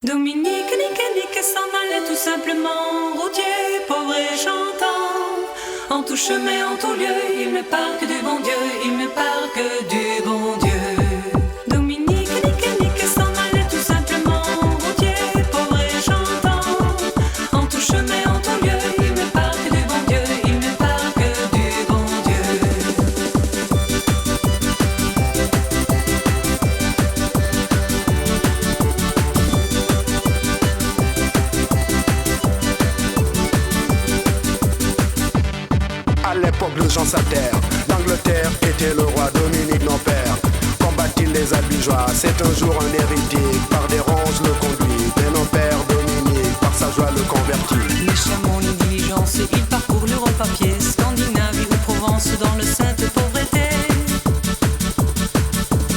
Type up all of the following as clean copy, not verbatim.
Dominique, nique, s'en allait tout simplement, routier, pauvre et chantant. En tout chemin, en tout lieu, il ne parle que du bon Dieu, il ne parle que du bon Dieu. Dominique, nique, s'en allait tout simplement, routier, pauvre et chantant. En tout chemin, en tout lieu, il ne parle que du bon Dieu, il ne parle que du bon Dieu. À l'époque de Jean Sater, l'Angleterre était le roi. Dominique, nos pères, combattit les albigeois. C'est un jour un héritier, par des ronces le conduit. Mais nos pères, Dominique, par sa joie le convertit. Les chameaux, les diligences, ils parcourent l'Europe à pied, Scandinavie ou Provence, dans le sainte pauvreté.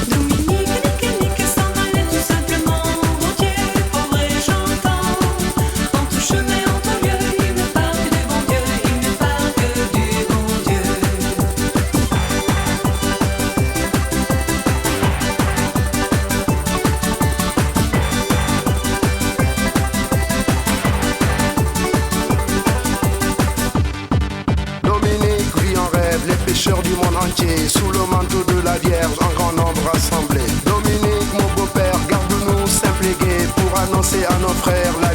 Dominique, nique, s'en allait tout simplement, routier, pauvre et chantant. En tout chemin, en tout lieu, il ne parle que du bon Dieu, il ne parle que du bon Dieu. Dominique vit en rêve les pécheurs du monde entier, sous le manteau de la Vierge, en grand nombre rassemblés. Dominique, mon beau-père, garde-nous simples et gais, pour annoncer à nos frères la